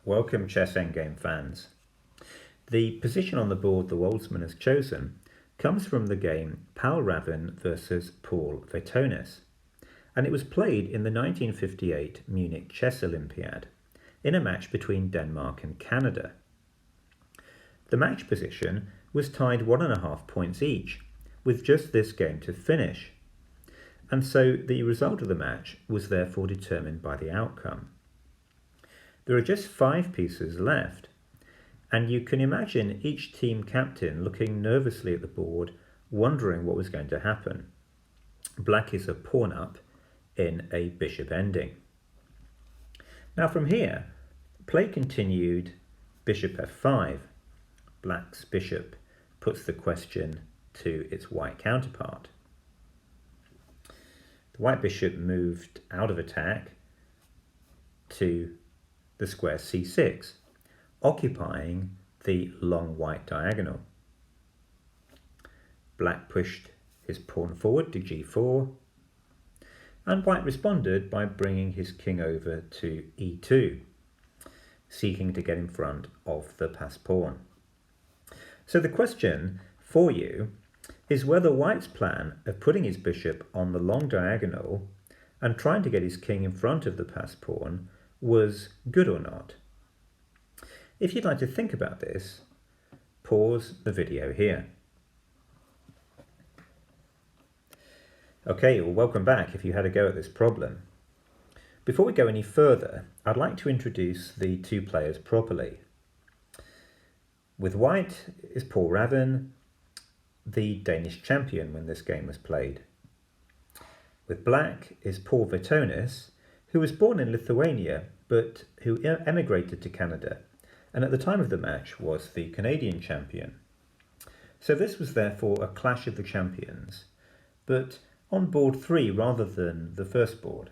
Welcome chess endgame fans. The position on the board the Woldsman has chosen comes from the game Ravn versus Paul Vaitonis, and it was played in the 1958 Munich Chess Olympiad in a match between Denmark and Canada. The match position was tied 1.5 points each, with just this game to finish, and so the result of the match was therefore determined by the outcome. There are just 5 pieces left, and you can imagine each team captain looking nervously at the board, wondering what was going to happen. Black is a pawn up in a bishop ending. Now from here, play continued bishop f5. Black's bishop puts the question to its white counterpart. The white bishop moved out of attack to the square c6, occupying the long white diagonal. Black pushed his pawn forward to g4, and white responded by bringing his king over to e2, seeking to get in front of the passed pawn. So the question for you is whether white's plan of putting his bishop on the long diagonal and trying to get his king in front of the passed pawn was good or not. If you'd like to think about this, pause the video here. Okay, well, welcome back if you had a go at this problem. Before we go any further, I'd like to introduce the two players properly. With white is Paul Ravn, the Danish champion when this game was played. With black is Paul Vaitonis, who was born in Lithuania but who emigrated to Canada, and at the time of the match was the Canadian champion. So this was therefore a clash of the champions, but on board 3 rather than the first board.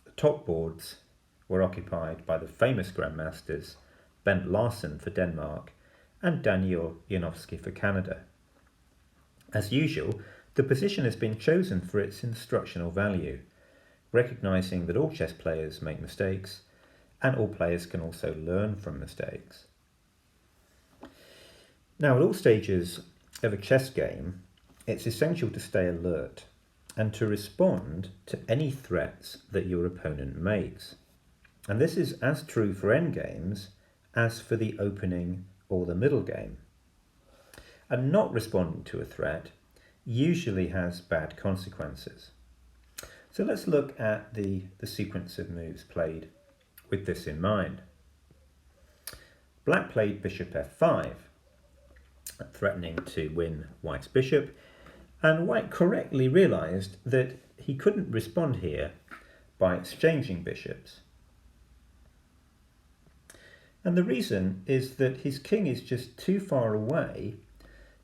The top boards were occupied by the famous grandmasters Bent Larsen for Denmark and Daniel Janowski for Canada. As usual, the position has been chosen for its instructional value, recognising that all chess players make mistakes and all players can also learn from mistakes. Now, at all stages of a chess game, it's essential to stay alert and to respond to any threats that your opponent makes. And this is as true for endgames as for the opening or the middle game. And not responding to a threat usually has bad consequences. So let's look at the sequence of moves played with this in mind. Black played bishop f5, threatening to win white's bishop, and white correctly realised that he couldn't respond here by exchanging bishops. And the reason is that his king is just too far away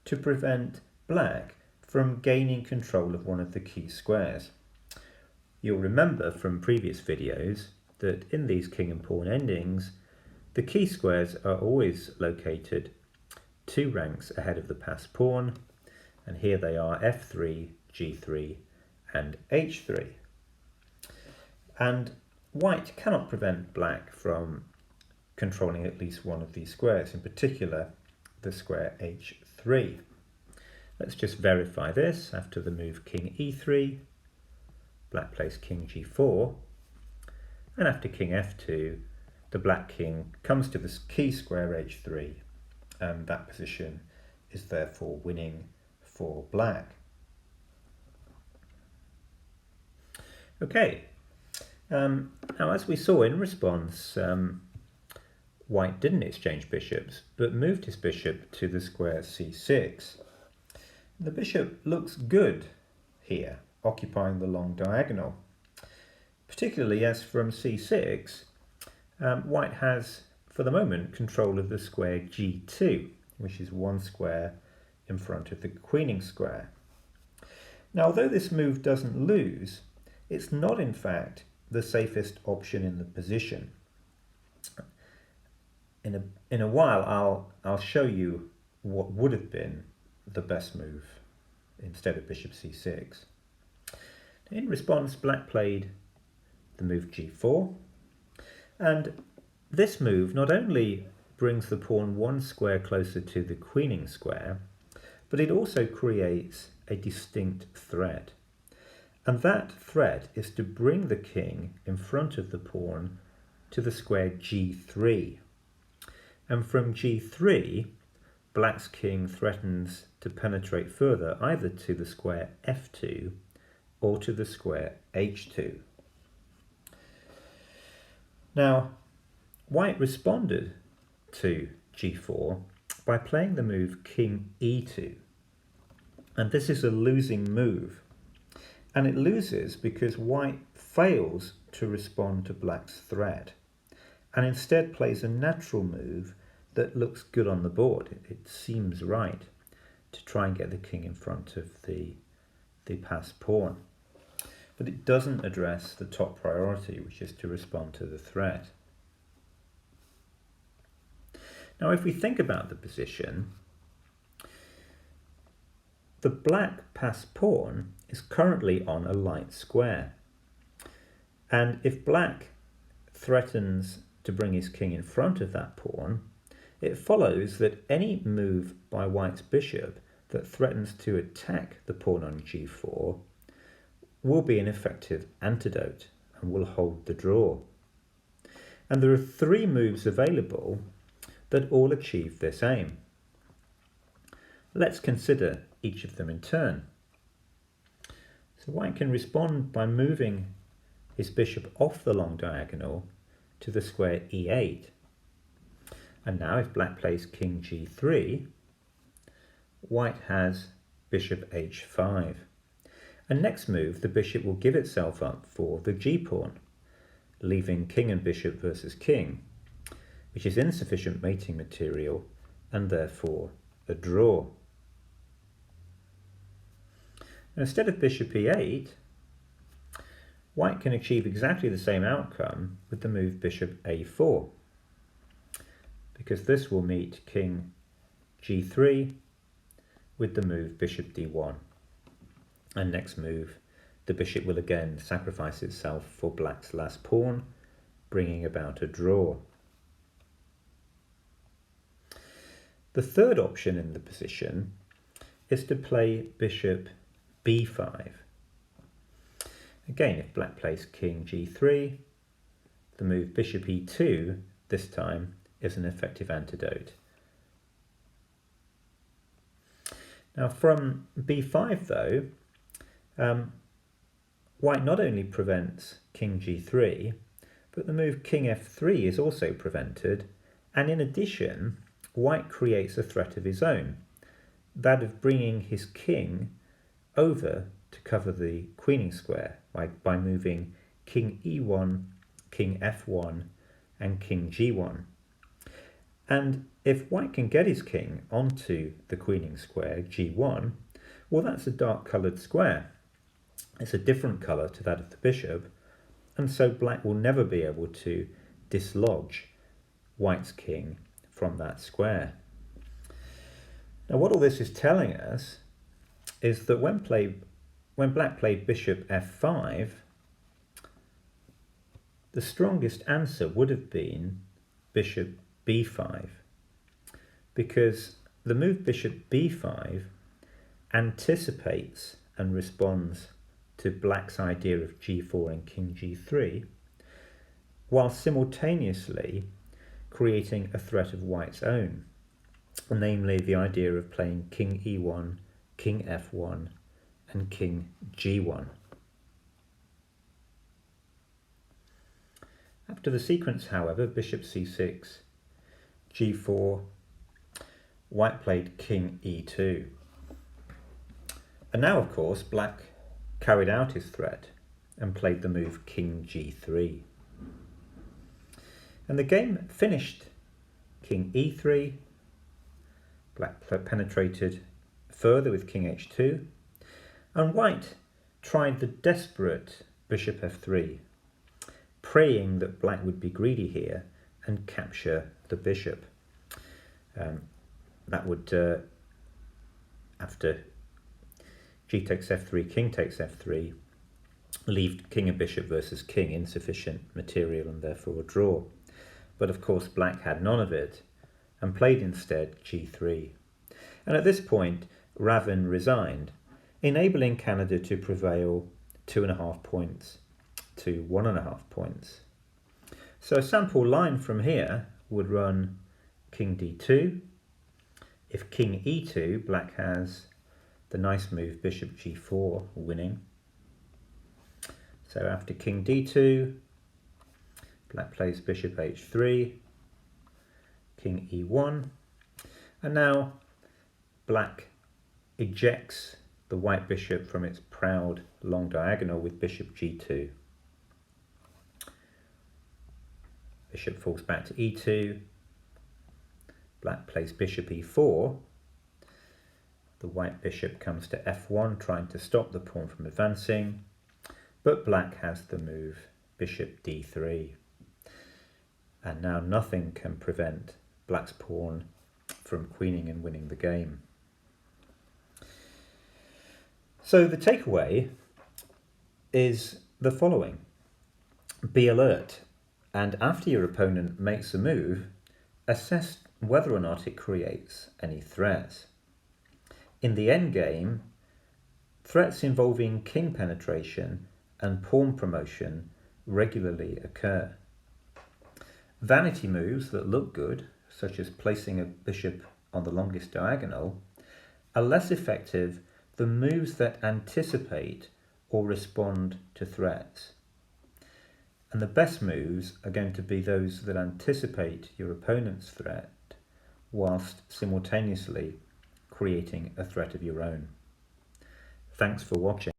to prevent black from gaining control of one of the key squares. You'll remember from previous videos that in these king and pawn endings, the key squares are always located 2 ranks ahead of the passed pawn, and here they are f3, g3 and h3. And white cannot prevent black from controlling at least one of these squares, in particular the square h3. Let's just verify this. After the move king e3, black plays king g4, and after king f2, the black king comes to the key square h3, and that position is therefore winning for black. Okay, now as we saw in response, white didn't exchange bishops, but moved his bishop to the square c6. The bishop looks good here, occupying the long diagonal, particularly as from c6, white has, for the moment, control of the square g2, which is 1 square in front of the queening square. Now, although this move doesn't lose, it's not in fact the safest option in the position. In a while, I'll show you what would have been the best move instead of bishop c6. In response, black played the move g4, and This move not only brings the pawn one square closer to the queening square, but it also creates a distinct threat. And that threat is to bring the king in front of the pawn to the square g3. And from g3, black's king threatens to penetrate further either to the square f2 or to the square h2. Now, white responded to g4 by playing the move king e2. And this is a losing move. And it loses because white fails to respond to black's threat and instead plays a natural move that looks good on the board. It seems right to try and get the king in front of the passed pawn. But it doesn't address the top priority, which is to respond to the threat. Now, if we think about the position, the black passed pawn is currently on a light square. And if black threatens to bring his king in front of that pawn, it follows that any move by white's bishop that threatens to attack the pawn on g4 will be an effective antidote and will hold the draw. And there are three moves available that all achieve this aim. Let's consider each of them in turn. So white can respond by moving his bishop off the long diagonal to the square e8. And now if black plays king g3, white has bishop h5. And next move, the bishop will give itself up for the g-pawn, leaving king and bishop versus king, which is insufficient mating material and therefore a draw. And instead of bishop e8, white can achieve exactly the same outcome with the move bishop a4, because this will meet king g3 with the move bishop d1. And next move, the bishop will again sacrifice itself for black's last pawn, bringing about a draw. The third option in the position is to play bishop b5. Again, if black plays king g3, the move bishop e2 this time is an effective antidote. Now from b5 though, white not only prevents king g3, but the move king f3 is also prevented, and in addition, white creates a threat of his own, that of bringing his king over to cover the queening square by moving king e1, king f1, and king g1. And if white can get his king onto the queening square, g1, well, that's a dark coloured square. It's a different colour to that of the bishop, and so black will never be able to dislodge white's king from that square. Now, what all this is telling us is that when black played bishop f5, the strongest answer would have been bishop b5, because the move bishop b5 anticipates and responds to black's idea of g4 and king g3, while simultaneously creating a threat of white's own, namely the idea of playing king e1, king f1, and king g1. After the sequence, however, bishop c6, g4, white played king e2. And now, of course, black carried out his threat and played the move king g3. And the game finished king e3, black penetrated further with king h2, and white tried the desperate bishop f3, praying that black would be greedy here and capture the bishop. That would, after g takes f3, king takes f3, leave king and bishop versus king insufficient material and therefore a draw. but of course black had none of it and played instead g3. And at this point Ravn resigned, enabling Canada to prevail 2.5 points to 1.5 points. So a sample line from here would run king d2. If king e2, black has the nice move bishop g4 winning. So after king d2, black plays bishop h3, king e1, and now black ejects the white bishop from its proud long diagonal with bishop g2. Bishop falls back to e2, black plays bishop e4, the white bishop comes to f1 trying to stop the pawn from advancing, but black has the move bishop d3, and now nothing can prevent black's pawn from queening and winning the game. So the takeaway is the following: be alert, and after your opponent makes a move, assess whether or not it creates any threats. In the endgame, threats involving king penetration and pawn promotion regularly occur. Vanity moves that look good, such as placing a bishop on the longest diagonal, are less effective than moves that anticipate or respond to threats. And the best moves are going to be those that anticipate your opponent's threat whilst simultaneously creating a threat of your own. Thanks for watching.